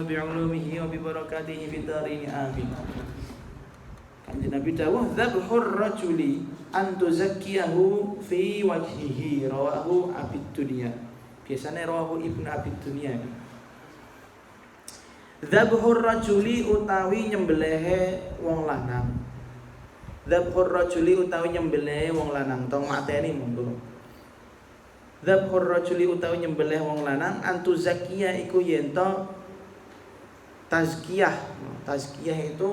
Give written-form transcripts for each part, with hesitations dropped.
bi'ulumihi wa bi barakatihi fid dharain amin. Kanjeng Nabi dawuh dzabhur rajuli an tuzakkiyahu fi wajhihi rawahu Abi Dunya. Biasanya rawahu Ibnu Abi Dunya. Dzabhur rajuli utawi nyembelehe wong lanang. Dzabhur rajuli utawi nyembelehe wong lanang, tong mateni monggo. Dzabhur rajuli utawi nyembelih wong lanang antu zakiyah iku yen to tazkiyah. Tazkiyah itu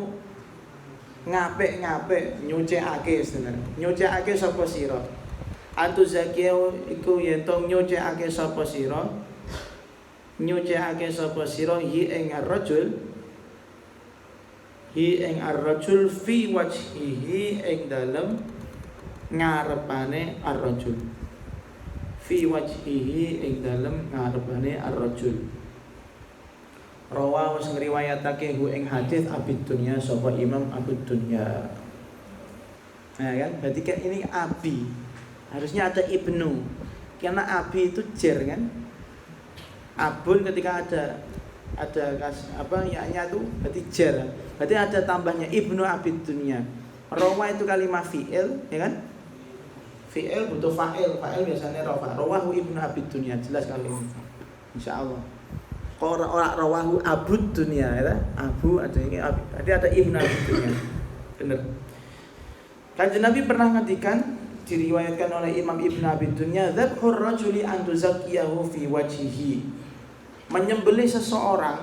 ngapik-ngapik, nyucikake sebenarnya. Nyucikake sapa sira? Antu zakiyah iku yen to nyucikake sapa sira? Nyucikake sapa sira hi ing ar-rajul. Hi ing ar-rajul fi wajhihi ing dalem ngarepane ar-rajul. Fi wajhihi ing dalem ngarepane ar-rajul. Rawahu sing riwayatake hu ing hadis Abi Dunya sapa Imam Abu Dunya. Nah kan berarti kan ini Abi. Harusnya ada Ibnu. Karena Abi itu jer kan? Abun ketika ada ya-nya tuh berarti jer. Berarti ada tambahnya Ibnu Abi Dunya. Rawa itu kalimat fi'il, ya kan? Fi'il butuh fa'il biasanya rafa. Rawahu Ibnu Abi Dunya, jelas kali ini. Insyaallah. Kalau orang rawahu Abu Dunya ya, Abu ada ini Abi. Jadi ada Ibnu Abi Dunya. Benar. Kanjeng Nabi pernah ngendikan diriwayatkan oleh Imam Ibnu Abi Dunya, dzabhur rajuli an tuzakkiyahu fi wajhihi. Menyembelih seseorang,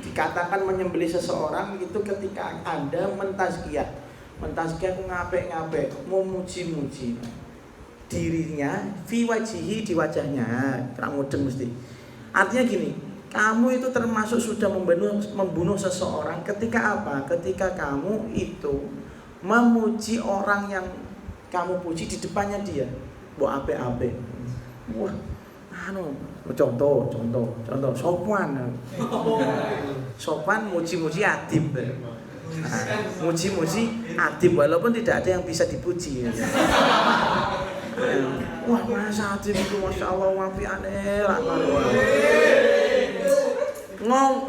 dikatakan menyembelih seseorang itu ketika Anda mentazkiyah. Mentazkiyah ku ngapik-ngapik, memuji-muji dirinya fi wajihi, di wajahnya. Kurang mudeng mesti. Artinya gini, kamu itu termasuk sudah membunuh seseorang ketika apa? Ketika kamu itu memuji orang yang kamu puji di depannya dia. Mbok apik-apik. Wah, contoh sopan muji-muji adib. Nah, muji-muji adib walaupun tidak ada yang bisa dipuji. Wah, masa adib itu Masya Allah wafi'ane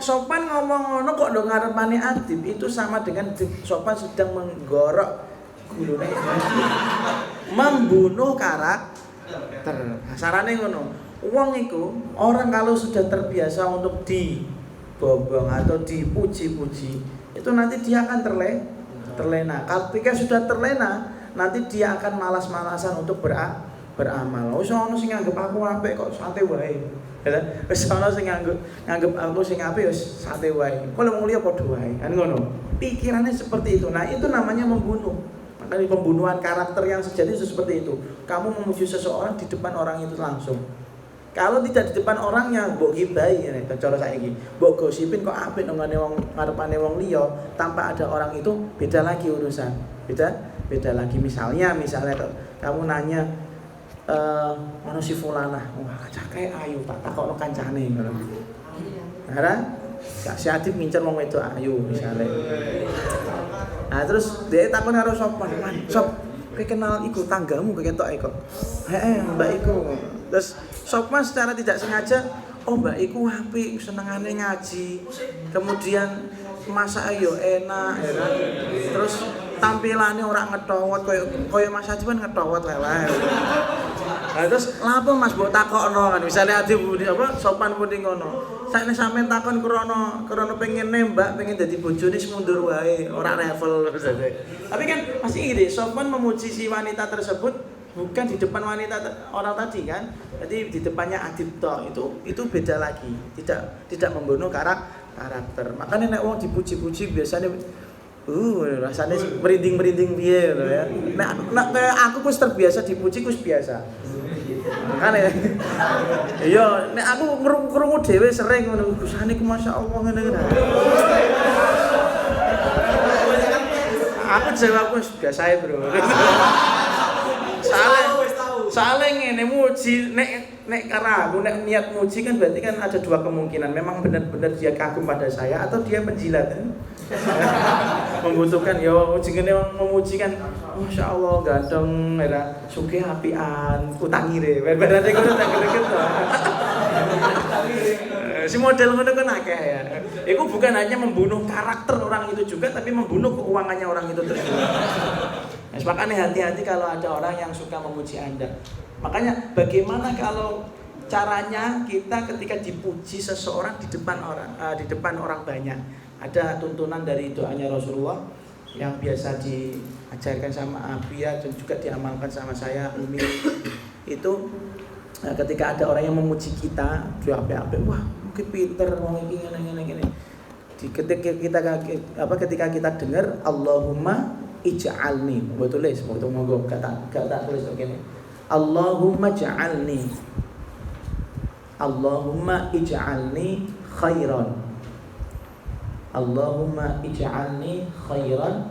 sopan ngomong ngono kok ndo ngarepane adib, itu sama dengan sopan sedang menggorok gulune membunuh karakter. Sarane ngono. Wong iku orang kalau sudah terbiasa untuk dibobong atau dipuji-puji, itu nanti dia akan terlena. Ketika sudah terlena, nanti dia akan malas-malasan untuk beramal. Wis ono sing nganggep aku apik kok santai wae. Ya. Wis ono sing nganggep aku sing apik wis santai wae. Kalau wong liya padha wae. Kan ngono. Pikirannya seperti itu. Nah, itu namanya membunuh. Makanya pembunuhan karakter yang sejati itu seperti itu. Kamu memuji seseorang di depan orang itu langsung. Kalau tidak di depan orangnya, mbok gibahi ngene, cara saiki. Mbok gosipin kok apik nangane wong ngarepane wong liya, tanpa ada orang itu beda lagi urusan. Beda lagi. Misalnya kamu nanya mana si fulanah, wah cake ayu tak takokno kancane ngono. Nah, gak si Adib ngincer wong wedok ayu misale. Nah, terus dia takon karo sapa? Man, sop, kowe kenal iku tanggamu ketok kok. Heeh, Mbak iku. Terus Sopman secara tidak sengaja, oh mbak iku apik, senengane ngaji, kemudian masak yo enak, ya kan? Terus tampilannya orang ngetowot, koyo Mas Adib kan ngetowot leleh. Nah terus lapo Mas mbok takokno kan, misalnya Adib apa Sopman pun ngono. Sakne sampean takon krana pengen nembak, pengen dadi bojone mundur wae, ora level. Tapi kan masih ide, Sopman memuji si wanita tersebut bukan di depan wanita orang tadi kan, jadi di depannya Adib toh, itu beda lagi, tidak membunuh karakter. Makanya nek wong dipuji-puji biasanya rasanya merinding piye lho ya. Nek kayak aku wis terbiasa dipuji wis biasa. Makanya iya nek aku krungu dhewe sering ngono, gusane ku masyaallah ngene-ngene. Aku jawab wis biasa ae, Bro. Soalnya ngene muji nek karena aku nek niat muji kan berarti kan ada dua kemungkinan. Memang benar-benar dia kagum pada saya atau dia penjilat kan? Membutuhkan ya muji ngene memuji kan Masya Allah ganteng era sugih apian utangire berarti ngono tak greget to. Si model ngono kan akeh ya. Itu bukan hanya membunuh karakter orang itu juga, tapi membunuh keuangannya orang itu tersebut. Nah, makanya hati-hati kalau ada orang yang suka memuji Anda. Makanya bagaimana kalau caranya kita ketika dipuji seseorang di depan orang banyak. Ada tuntunan dari doanya Rasulullah yang biasa diajarkan sama Abia dan juga diamalkan sama saya Umi. Itu ketika ada orang yang memuji kita, dia apa-apa, wah mungkin pinter, wong iki ngene. Ketika kita dengar Allahumma ij'alni, gua tulis waktu monggo gak tak tulis begini. Allahumma ij'alni. Allahumma ij'alni khairan. Allahumma ij'alni khairan.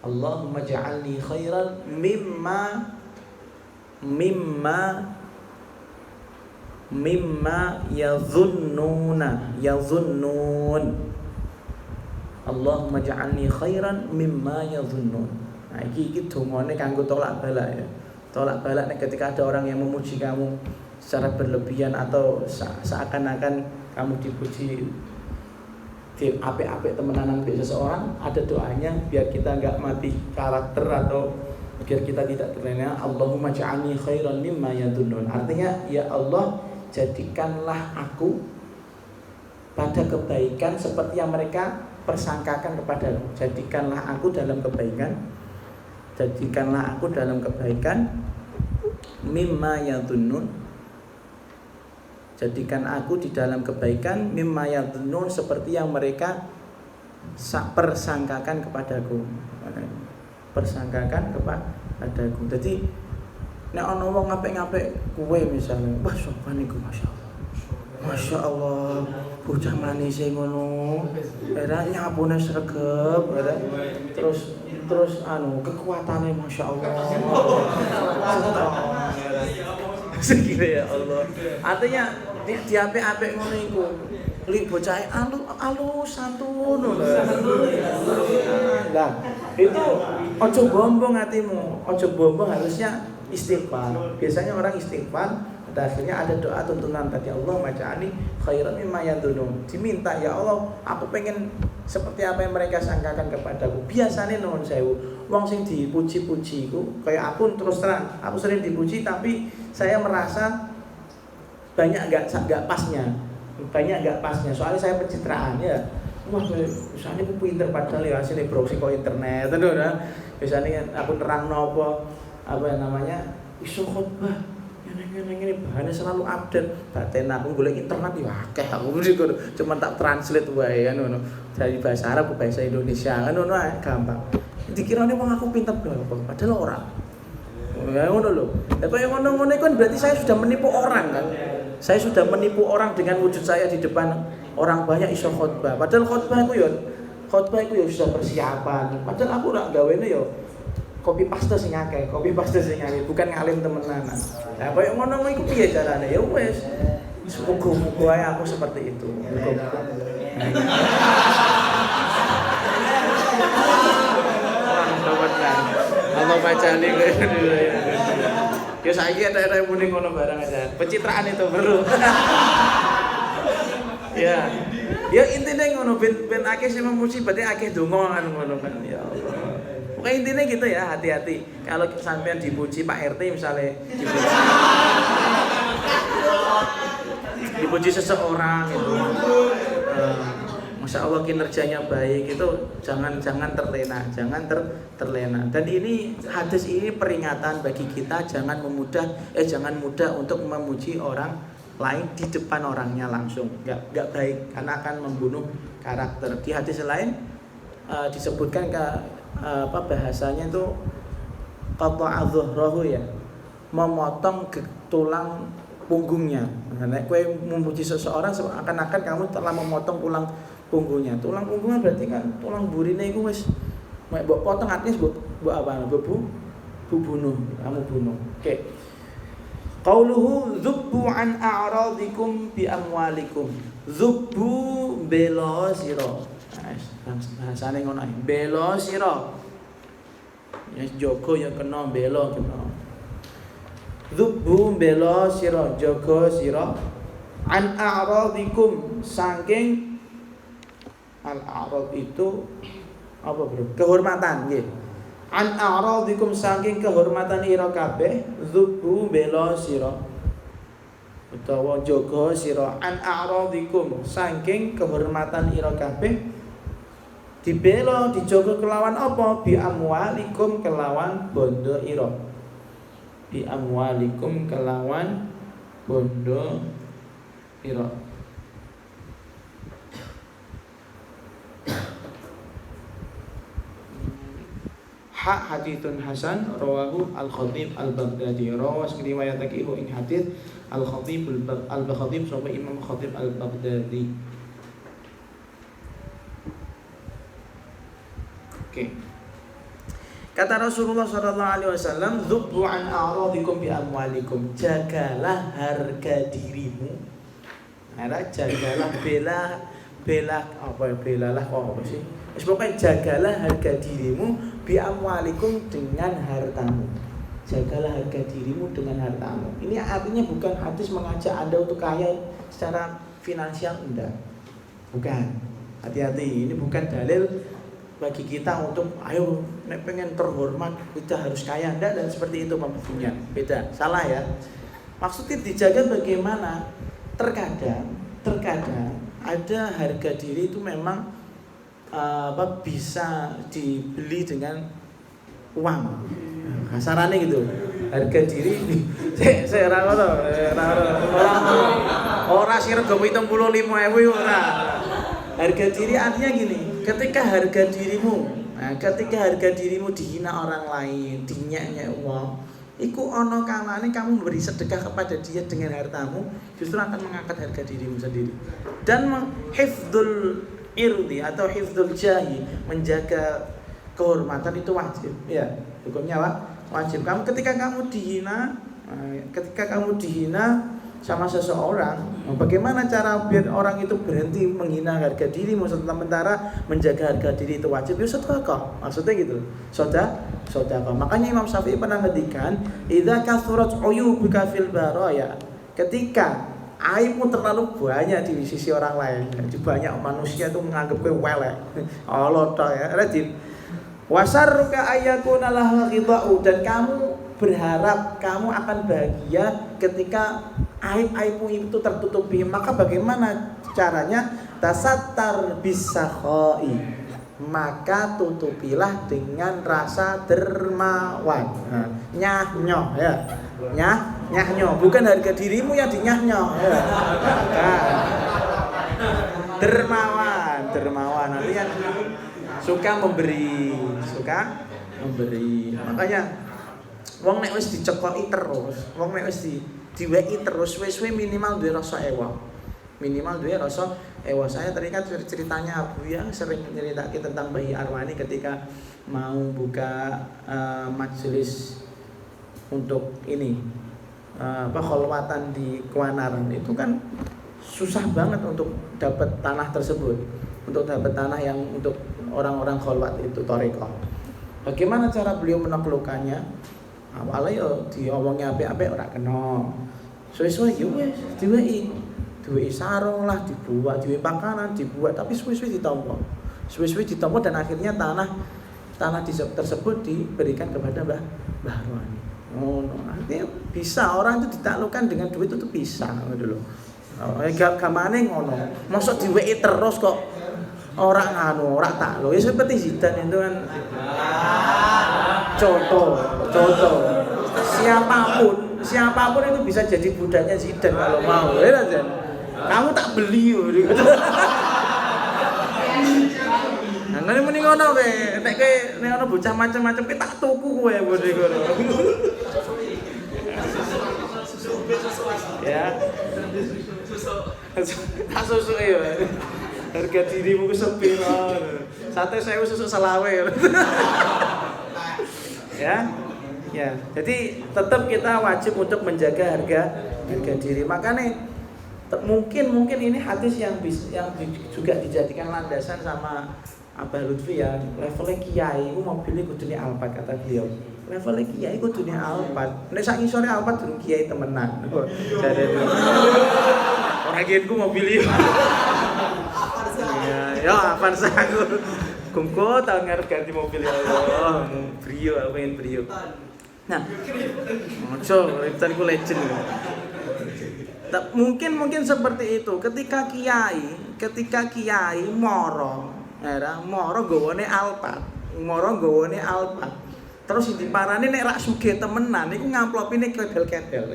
Allahumma ij'alni khairan mimma yadhunnun. Allahumma ja'alni khairan mimma yadhunnun. Nah, iki dongane kanggo tolak balak ya. Tolak balak ketika ada orang yang memuji kamu secara berlebihan atau seakan-akan kamu dipuji di apik-apik temenanan dengan seseorang, ada doanya biar kita enggak mati karakter atau biar kita tidak terlena. Allahumma ja'alni khairan mimma yadhunnun. Artinya ya Allah, jadikanlah aku pada kebaikan seperti yang mereka persangkakan kepadaku. Jadikanlah aku dalam kebaikan. Jadikanlah aku dalam kebaikan mimma yadhunnun. Jadikan aku di dalam kebaikan mimma yadhunnun seperti yang mereka persangkakan kepadaku. Persangkakan kepadaku. Jadi nek ana wong ngapik-ngapik kowe misalnya, wah sopan iku Masya Allah, bocah manis ngono. Era nyapune sregep, terus kekuatannya Masya Allah. Segini ya Allah. Artinya di apik-apik ngono iku. Li bocahe alus santun lho. Lah, itu ojo bombong hatimu. Ojo bombong, harusnya istighfar. Biasanya orang istighfar, pada akhirnya ada doa tuntunan tadi, Allah maj'alni khairan mimma yadhunnun. Diminta, ya Allah, aku pengen seperti apa yang mereka sangkakan kepadaku. Biasanya nuwun sewu, wong sing dipuji-puji iku kayak aku terus terang, aku sering dipuji tapi saya merasa banyak enggak pasnya. Banyak enggak pasnya. Soalnya saya pencitraan ya. Wah, misalnya aku pinter padahal ya hasilnya browsing kok internet itu kan. Biasanya aku nerangno apa namanya? Iso khotbah. Ini bahannya selalu update. Baten aku golek internet ya akeh aku cuma tak translate wae kan ngono. Dari bahasa Arab ke bahasa Indonesia kan ngono gampang. Dikirane wong aku pinter berapa padahal ora. Ya ngono lho. Lah kok ngono-ngono kan berarti saya sudah menipu orang kan. Saya sudah menipu orang dengan wujud saya di depan orang banyak iso khotbah. Padahal khotbah iku ya sudah persiapan. Padahal aku ora gawene ya copy paste sing akeh, bukan ngalim temenan. Nah, koyo ngono iku piye carane? Ya wis. Muga-muga ae aku seperti itu. Allah bacani ya saiki ada muni ngono barang aja. Pencitraan itu perlu. Ya intinya ngono ben akeh sing memuji berarti akeh donga kan ngono kan. Ya Allah. Pokoknya intinya gitu ya, hati-hati. Kalau sampean dipuji Pak RT misalnya, dipuji seseorang gitu, Masya Allah kinerjanya baik, itu jangan terlena, terlena. Dan ini hadis ini peringatan bagi kita, jangan mudah untuk memuji orang lain di depan orangnya langsung, nggak baik karena akan membunuh karakter. Di hadis lain disebutkan bahasanya itu qata'a dhuhrahu ya, memotong tulang punggungnya. Nek kowe memuji seseorang seakan-akan kamu telah memotong tulang punggungnya. Tulang punggungnya berarti kan tulang burine iku wis mbok potong artinya mbok apa? Mbok bunuh, kamu bunuh. Oke. Qauluhu dzubbu an a'radikum bi amwalikum. Dzubbu belo sira. Bahasane ngono ae. Belo sira. Ya jogo ya kena belo kena. Dzubbu bela sira, jaga sira an a'radikum saking al-a'rad itu apa bro? Kehormatan nggih. An a'radikum saking kehormatan ira kabeh, dzubbu bela sira utawa jaga sira an a'radikum saking kehormatan ira kabeh dibela dijaga kelawan apa? Bi amwalikum kelawan bondo ira. Bi amwalikum kelawan bondo ira. Hadithun hasan rawahu al-Khatib al-Baghdadi. Rawas riwayatake ing hadits al-Khatib al-Khatib sapa Imam Khatib al-Baghdadi. Oke. Kata Rasulullah sallallahu alaihi wasallam, "Dzubbu an a'radikum bi amwalikum." Jagalah harga dirimu. Jagalah bela apa ya, belalah kok apa sih? Pokoknya jagalah harga dirimu bi amwalikum dengan hartamu. Jagalah harga dirimu dengan hartamu. Ini artinya bukan hadis mengajak Anda untuk kaya secara finansial, enggak. Bukan. Hati-hati, ini bukan dalil bagi kita untuk ayo nek pengen terhormat kita harus kaya, enggak, dan seperti itu maksudnya. Beda, salah ya. Maksudnya dijaga bagaimana? Terkadang ada harga diri itu memang bisa dibeli dengan uang. Kasarannya gitu. Harga diri saya ora sih rego 75.000 ora. Harga diri artinya gini, ketika harga dirimu dihina orang lain, dinyek-nyek uang, iku ono kalane kamu memberi sedekah kepada dia dengan hartamu, justru akan mengangkat harga dirimu sendiri. Dan hifdzul irdi atau hifdzul jahi, menjaga kehormatan itu wajib, ya. Hukumnya wajib. Ketika kamu dihina sama seseorang, bagaimana cara biar orang itu berhenti menghina harga dirimu, sementara menjaga harga diri itu wajib? Ya sedekah, maksudnya gitu. Sedekah. Makanya Imam Syafi'i pernah ngedikan, idza kathurat uyubuka fil baraya. Ketika aibmu terlalu banyak di sisi orang lain, banyak manusia itu menganggap kowe welek. Allah ta ya, rajin. Wasarruka ayyakuna laha ghidau, dan kamu berharap kamu akan bahagia ketika aib-aibmu itu tertutupi. Maka bagaimana caranya? Tasattar bisakhai, maka tutupilah dengan rasa dermawan. Nyah-nyoh ya. Nyah-nyoh, bukan harga dirimu yang dinyah-nyoh ya. Dermawan. Nanti yang suka memberi. Makanya wong nek wis dicekoki terus, wong nek wis diweki terus, wis minimal duwe rasa ewa. Saya teringat ceritanya Abu yang sering menceritakan tentang Bayi Arwani ketika mau buka majelis untuk ini kholwatan di Kuanaran. Itu kan susah banget untuk dapat tanah tersebut, untuk dapat tanah yang untuk orang-orang kholwat itu thariqah. Bagaimana cara beliau menaklukkannya? Awalnya yo diomongnya apik-apik ora kena. Suwe-suwe yo wis diweki sarung lah dibuat, diweki pakanan dibuat, tapi suwe-suwe ditampa. Dan akhirnya tanah tersebut diberikan kepada Mbah Arwani. Artinya bisa orang itu ditaklukkan dengan duit itu bisa gitu loh. Gamane ngono. Mosok diweki terus kok ora takluk. Ya seperti Zidane itu kan. Contoh. Siapapun itu bisa jadi budaknya Zidane kalau mau. Ya kan? Kamu tak beli gitu. Nah, ngene muni ngono kowe. Nek ono bocah macam-macam ki tak tuku kowe bodhe ngono. Ya. Tak susu ya. Harga dirimu ku sepiro? Sate 1000 susu selawe. Ya. Jadi tetap kita wajib untuk menjaga harga diri. Makanya mungkin ini hadis yang juga dijadikan landasan sama Abah Lutfi ya. Levelnya kiai, mobilnya kudune Alphard kata beliau. Levelnya kiai kudune Alphard. Nek sak ngisore Alphard durung kiai temenan. Jarene. Ora kiyenku mobil yo. Ya, Avanza aku. Gungko tahun ngarep ganti mobil ya Allah. Brio, aku pengen Brio. Nah, ojo, Lipton ku legend. Mungkin seperti itu. Ketika kiai moro gowone Alphard. Terus diparani nek rak sugih temenan niku ngamplopine kedel-kedel.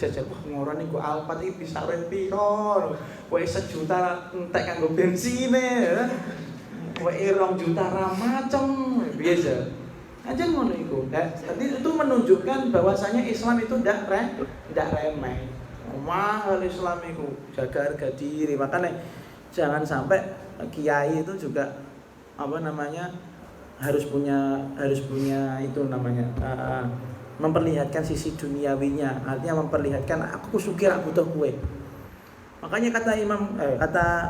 Jajal wah ngono niku Alphard iki bisa ren piro. Kowe 1 juta entek kanggo bensine. Kowe 2 juta ra macem. Biasa. Aja ngono iku. Jadi itu menunjukkan bahwasanya Islam itu ndak remeh. Mahal Islam itu, jaga harga diri. Makanya jangan sampai kiai itu juga harus punya itu namanya memperlihatkan sisi duniawinya. Artinya memperlihatkan aku sugih aku butuh kue. Makanya kata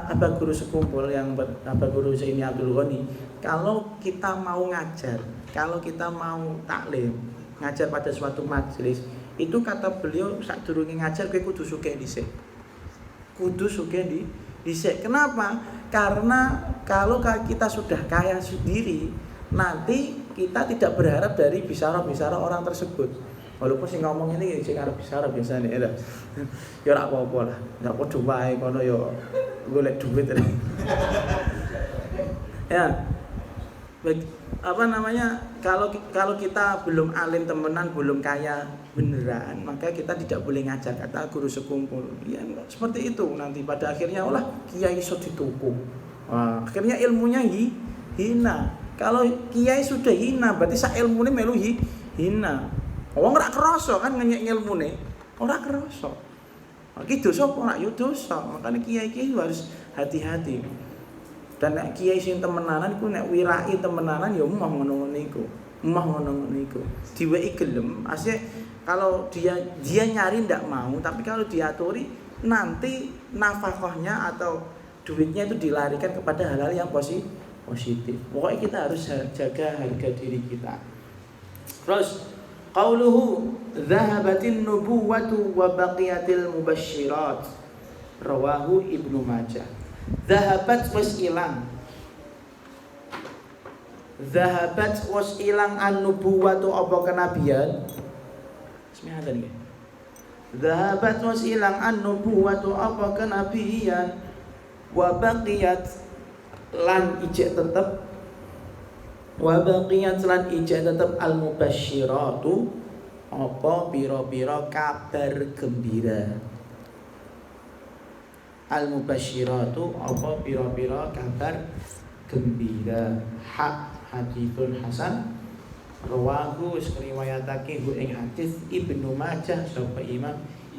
Abah Guru Sekumpul yang Abah Guru Zaini Abdul Ghani, kalau kita mau ngajar, kalau kita mau taklim, ngajar pada suatu majelis, itu kata beliau sadurunge ngajar kowe kudu sugih dhisik. Kudu sugih dhisik. Kenapa? Karena kalau kita sudah kaya sendiri, nanti kita tidak berharap dari bicara-bicara orang tersebut. Walaupun sing ngomong ini sing arep bicara biasane ya. Ya ora apa-apa lah. Enggak padha wae kono ya golek duit. Ya. Kalau kita belum alim temenan, belum kaya beneran, maka kita tidak boleh ngajak, kata Guru Sekumpul. Ya seperti itu nanti pada akhirnya kiai iso dituku. Wah, akhirnya ilmunya hina. Kalau kiai sudah hina berarti sak ilmune melu hina. Wong ora krasa kan ngenyek ilmune. Ora krasa. Iki dosa apa ora yo dosa. Makane kiai-kiai harus hati-hati. Dan nek kiai sing temenanan iku nek wirai temenanan ya emah ngono niku. Diweki gelem, asih kalau dia nyari ndak mau, tapi kalau diaturi nanti nafkahnya atau duitnya itu dilarikan kepada hal-hal yang positif. Pokoknya kita harus jaga harga diri kita. Terus qauluhu dhahabatin nubuwatu wa baqiyatil mubasysyirat rawahu Ibnu Majah. Dhahabat was ilang. Dhahabat was ilang an-nubuwatu apa kenabian. Bismillah nggih. Dhahabat was ilang an-nubuwatu apa kenabian wa baqiyat lan ijek tetep al-mubasysyiratu apa pira-pira kabar gembira. Al-mubasysyiratu apa pira-pira kabar gembira. Haditsun hasan rawahu riwayatake ing hadis Ibnu Majah sapa Imam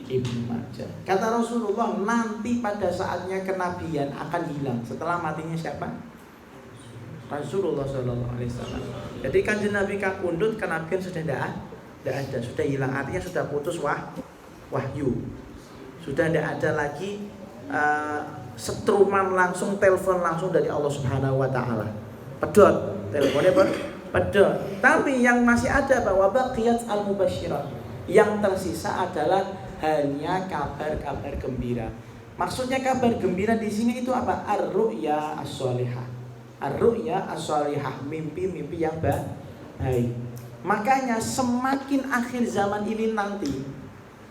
Ibnu Majah. Kata Rasulullah, nanti pada saatnya kenabian akan hilang setelah matinya siapa? Rasulullah sallallahu alaihi wasallam. Jadi kanjeng Nabi kapundhut, kenabian sudah tidak ada, sudah hilang. Artinya sudah putus wahyu. Sudah tidak ada lagi setruman langsung, telepon langsung dari Allah Subhanahu wa taala. Pedot, teleponnya pedot. Tapi yang masih ada bahwa baqiyat al-mubasysyirat. Yang tersisa adalah hanya kabar-kabar gembira. Maksudnya kabar gembira di sini itu apa? Ar-ru'ya as-shalihah. Ar-ru'ya as-shalihah, mimpi-mimpi yang baik. Makanya semakin akhir zaman ini nanti,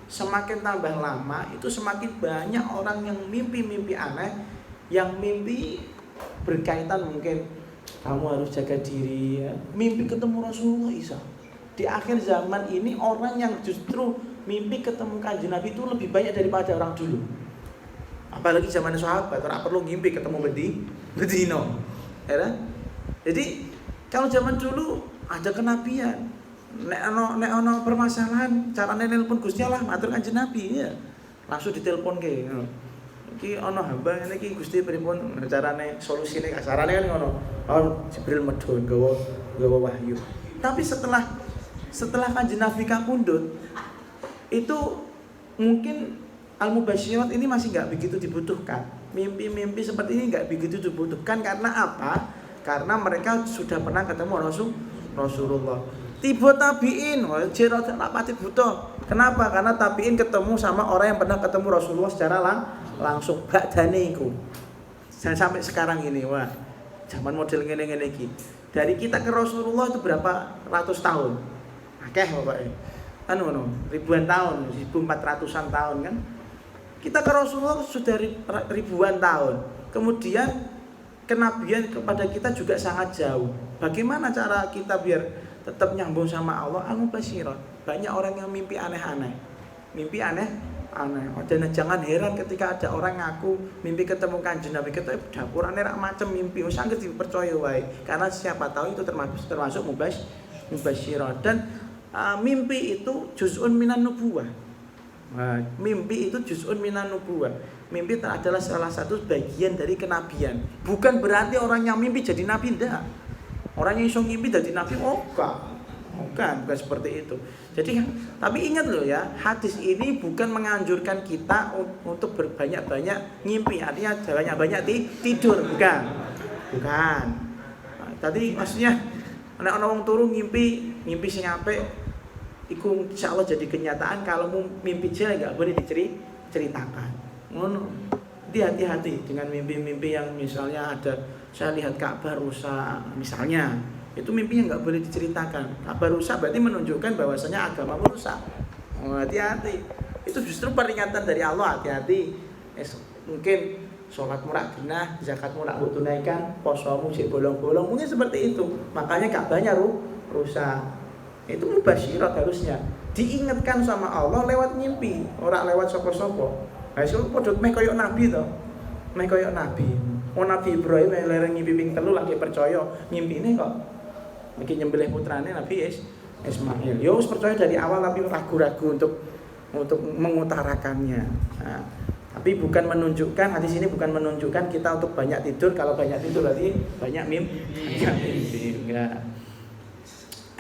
semakin tambah lama itu semakin banyak orang yang mimpi-mimpi aneh, yang mimpi berkaitan mungkin kamu harus jaga diri ya. Mimpi ketemu Rasulullah Isa. Di akhir zaman ini orang yang justru mimpi ketemu kanjeng Nabi itu lebih banyak daripada orang dulu. Apalagi zaman sahabat, orang perlu mimpi ketemu Medina. Ya. Jadi kalau zaman dulu ada kenabian. Nek ono permasalahan, carane nelpon Gusti Allah matur kanjeng Nabi ya. Langsung ditelepon-ke. Iki ana hamba ngene iki Gusti pripun carane solusine kasarane kan ngono. Oh Jibril medhun gawa wahyu. Tapi setelah kanjeng Nabi kapundhut itu mungkin al-mubasysyirat ini masih enggak begitu dibutuhkan. Mimpi-mimpi seperti ini enggak begitu dibutuhkan karena apa? Karena mereka sudah pernah ketemu Rasulullah. Tiba tabiin, jero tak pati butuh. Kenapa? Karena tabiin ketemu sama orang yang pernah ketemu Rasulullah secara langsung. Ba'dane iku. Dan sampai sekarang ini, wah, zaman model ngene-ngene iki. Dari kita ke Rasulullah itu berapa ratus tahun? Akeh pokoknya. Ribuan tahun, 1400-an tahun kan. Kita ke Rasulullah sudah ribuan tahun. Kemudian kenabian kepada kita juga sangat jauh. Bagaimana cara kita biar tetap nyambung sama Allah? Al-Mubasyirat. Banyak orang yang mimpi aneh-aneh. Mimpi aneh-aneh. Dan jangan heran ketika ada orang ngaku mimpi ketemu Kanjeng Nabi, ketemu dapurane rak macam mimpi. Wis anggere dipercaya wae. Karena siapa tahu itu termasuk mubasyirat. Dan mimpi itu juz'un minan nubuwah. Nah, mimpi itu juz'un minan nubuwah. Mimpi adalah salah satu bagian dari kenabian. Bukan berarti orang yang mimpi jadi nabi, enggak. Orang yang iso mimpi jadi nabi, bukan seperti itu. Jadi tapi ingat loh ya, hadis ini bukan menganjurkan kita untuk berbanyak-banyak ngimpi. Artinya banyak-banyak tidur, bukan. Tadi maksudnya nek ana wong turu ngimpi sing apik iku insyaallah jadi kenyataan. Kalau mimpi jelek enggak boleh diceritakan. Ngono. Hati-hati dengan mimpi-mimpi yang misalnya ada saya lihat Ka'bah rusak misalnya. Itu mimpinya enggak boleh diceritakan. Ka'bah rusak berarti menunjukkan bahwasanya agama rusak. Hati-hati. Itu justru peringatan dari Allah, hati-hati. Mungkin sholatmu rak genah, zakatmu rak tunaikan, posomu sik bolong-bolong, mungkin seperti itu. Makanya Ka'bahnya rusak. Itu mubasyirat harusnya. Diingatkan sama Allah lewat mimpi, ora lewat sapa-sapa. Ha iso padha meh koyo nabi to. Meh koyo nabi. Nabi Ibrahim lereng ngimpi ping 3 lagi percaya, ngimpine kok iki nyembelih putrane Nabi Ismail. Ya wis percaya dari awal tapi ragu-ragu untuk mengutarakannya. Nah, tapi bukan menunjukkan, hadis ini bukan menunjukkan kita untuk banyak tidur. Kalau banyak tidur berarti banyak mimpi. Enggak.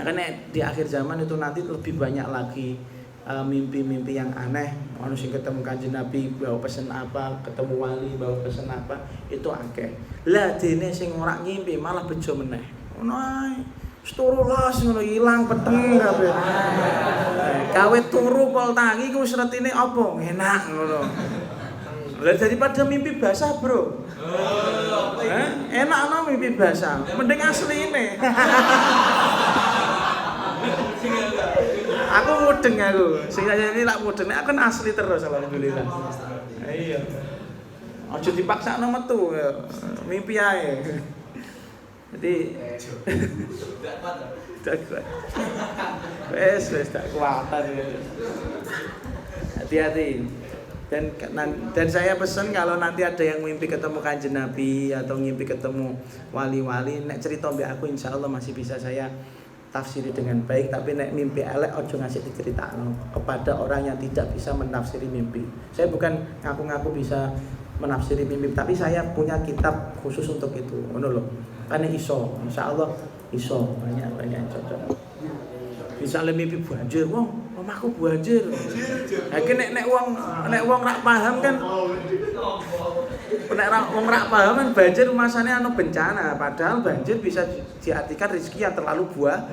Karena di akhir zaman itu nanti lebih banyak lagi mimpi-mimpi yang aneh. Manusia ketemu Kanjeng Nabi bawa pesen apa, ketemu wali bawa pesen apa, itu akeh. Lah dene sing ora ngimpi malah bejo meneh. Ngono ae. Wis turu los ngono ilang peteng kabeh. Kawe turu pol tangi ku wis retine apa? Enak ngono. Lah daripada mimpi basah, Bro. Enak ana mimpi basah. Mending asline. Aku mudeng aku. Sing ini lak mudeng nek aku kan asli terus alhamdulillah. Iya. Aja dipaksakno metu mimpi ae. Jadi tak kuat. Wes tak kuatan. Hati-hati. Dan saya pesan kalau nanti ada yang mimpi ketemu Kanjeng Nabi atau mimpi ketemu wali-wali, nek cerita mbek aku insyaallah masih bisa saya tafsiri dengan baik. Tapi nek mimpi elek ojo ngasih diceritakno kepada orang yang tidak bisa menafsiri mimpi. Saya bukan ngaku-ngaku bisa menafsiri mimpi, tapi saya punya kitab khusus untuk itu. Ngono lho. Karena iso, insyaallah iso banyak cocok. Misalnya mimpi banjir, omahku banjir. Ha iki nek wong rak paham kan. Nek wong rak paham kan banjir masane ana bencana, padahal banjir bisa diartikan rezeki yang terlalu buah.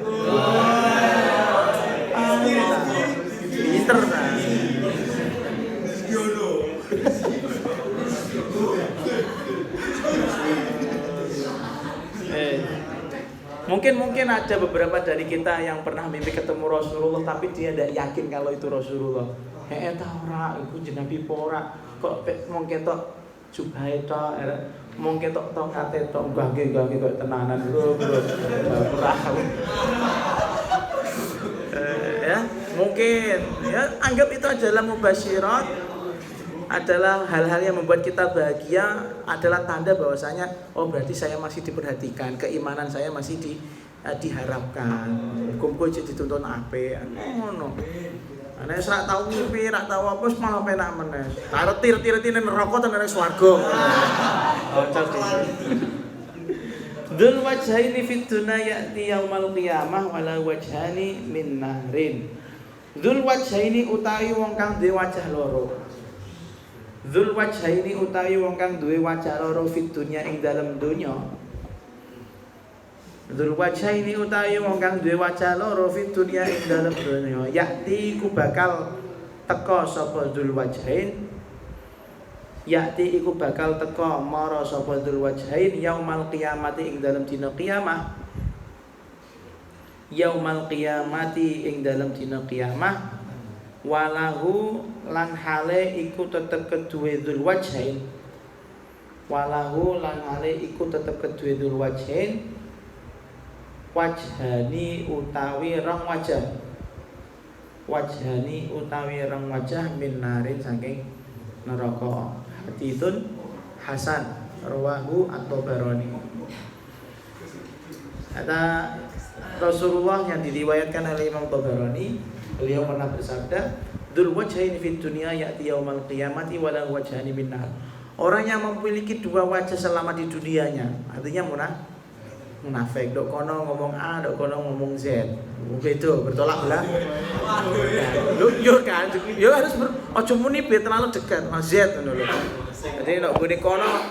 Pinter ta. Mungkin ada beberapa dari kita yang pernah mimpi ketemu Rasulullah tapi dia tidak yakin kalau itu Rasulullah. Ta ora, iku Nabi ora. Kok mung ketok jubahe tok, mung ketok tongkate tok, nggih kok tenanan, Bro. Ora. Ya, mungkin ya anggap itu adalah mubasyirat, adalah hal-hal yang membuat kita bahagia, adalah tanda bahwasanya berarti saya masih diperhatikan, keimanan saya masih diharapkan. Hukumku jadi dituntun apik. Ngono. Nek ora tau ngimpi, ora tau apa wis malah penak meneh. Karo tir-tir-tine neraka tenan swarga. Dzul wajhaini fid dunya ya'ti yaumal qiyamah wala wajhani min nahrin. Dzul wajhaini utawi wong kang duwe wajah loro. Dzul wajhaini utawi wong kang duwe wajah loro fid dunya ing dalem donya. Dzul wajhaini utawi wong kang duwe wajah loro fid dunya ing dalem donya. Yakti ku bakal teka sapa dzul wajhain. Yakti iku bakal teka mara sapa dzul wajhain yaumal qiyamati ing dalem dina kiamah. Yaumal qiyamati ing dalem dina kiamah. Walahu lan hale iku tetep keduwe dzul wajhain. Walahu lan hale iku tetep keduwe dzul wajhain. Wajhani utawi rong wajah. Wajhani utawi rong wajah min narin saking neraka. Haditsun hasan rawahu at-Tabarani. Ada Rasulullah yang diriwayatkan oleh Imam Tabarani, beliau pernah bersabda, "Dzul wajhaini fid dunya ya'ti yaumal qiyamati wa lahu wajhani min nar." Orang yang memiliki dua wajah selama di dunianya, artinya munafik, dok kono ngomong A, dok kono ngomong Z. Beda, bertolak belah. Yo kan, yo harus ojo muni be terlalu dekat sama Z ngono lho. Jadi nek gone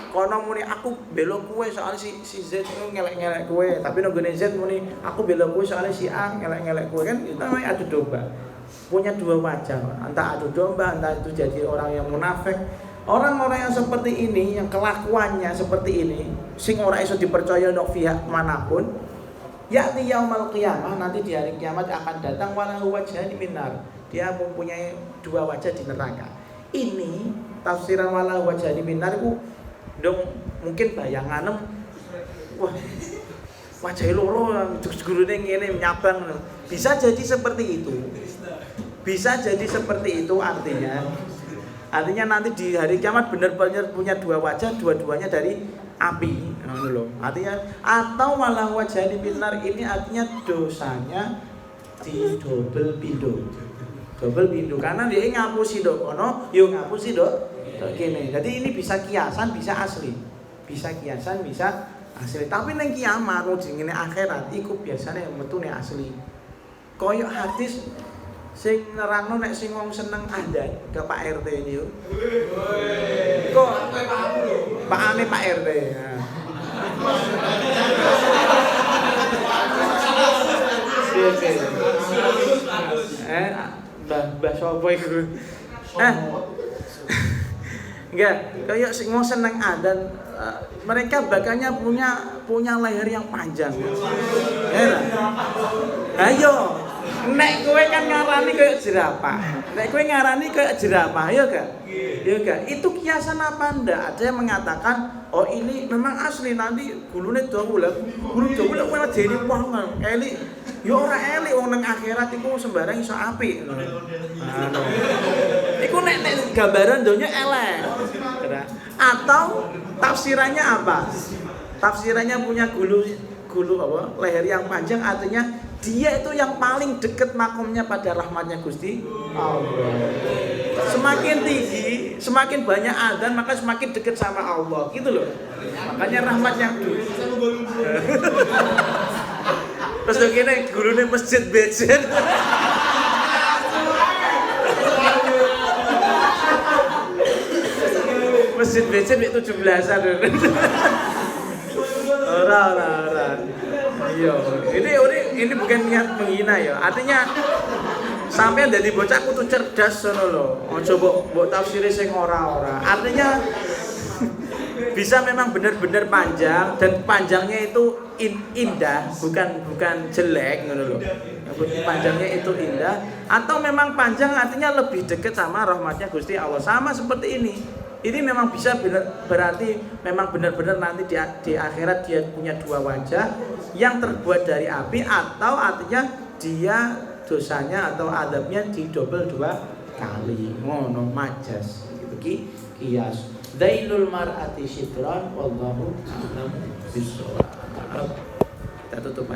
kono muni aku belo kowe soalnya si Z itu ngelek-ngelek kowe, tapi nek gone Z muni aku belo kowe soalnya si A ngelek-ngelek kowe, kan itu namanya adu domba. Punya dua wajah, entah adu domba, entah itu jadi orang yang munafik. Orang-orang yang seperti ini, yang kelakuannya seperti ini, sing ora iso dipercaya nok pihak manapun, yakti yaumal qiyamah, nanti di hari kiamat akan datang walahu wajhani minar. Dia mempunyai dua wajah di neraka. Ini tafsiran walahu wajhani minar itu dong mungkin bayanganem wah wajah loro gurune ngene nyabang. Bisa jadi seperti itu. Bisa jadi seperti itu artinya nanti di hari kiamat benar-benar punya dua wajah, dua-duanya dari api, artinya atau malah wajah di binar ini artinya dosanya di double pintu karena dia ngapusi dok, yo ngapusi dok, gini. Jadi ini bisa kiasan, bisa asli, Tapi neng kiamat, mau jingine akhirat, ikut biasanya metune asli. Koyok hadis. Sing nerangno nek sing wong seneng adat ke Pak RT ini yo. Kok Pak ane Pak RT. Mbah sapa iku? Enggak, kayak sing wong seneng adat mereka bakalnya punya leher yang panjang. Ya. Ayo. Nek kowe kan ngarani kayak jerapah. Ya gak? Itu kiasan apa ndak? Ada yang mengatakan, oh ini memang asli, nanti gulune dawa lah. Gulu dawa lek kowe dene wong elik. Ya ora elik wong nang akhirat iku sembarang iso apik. Iku nek gambaran donya elek. Atau tafsirannya apa? Tafsirannya punya gulu apa? Leher yang panjang artinya dia itu yang paling dekat makomnya pada rahmatnya Gusti Allah. Semakin tinggi, semakin banyak adzan, maka semakin dekat sama Allah, gitu loh. Makanya rahmatnya terus begini gurune masjid becen. Masjid becen itu 17-an. Ora. Iya, ini bukan niat menghina ya. Artinya sampean dadi bocah kudu cerdas ngono lho. Aja mbok tafsire sing ora-ora. Artinya bisa memang benar-benar panjang dan panjangnya itu indah, bukan jelek ngono lho. Panjangnya itu indah atau memang panjang artinya lebih dekat sama rahmatnya Gusti Allah. Sama seperti ini. Ini memang bisa berarti memang benar-benar nanti di akhirat dia punya dua wajah yang terbuat dari api, atau artinya dia dosanya atau adabnya didobel 2 kali. Ngono majas gitu kias. Dailul mar'ati syitran wallahu a'lam bishawab. Kita tutup.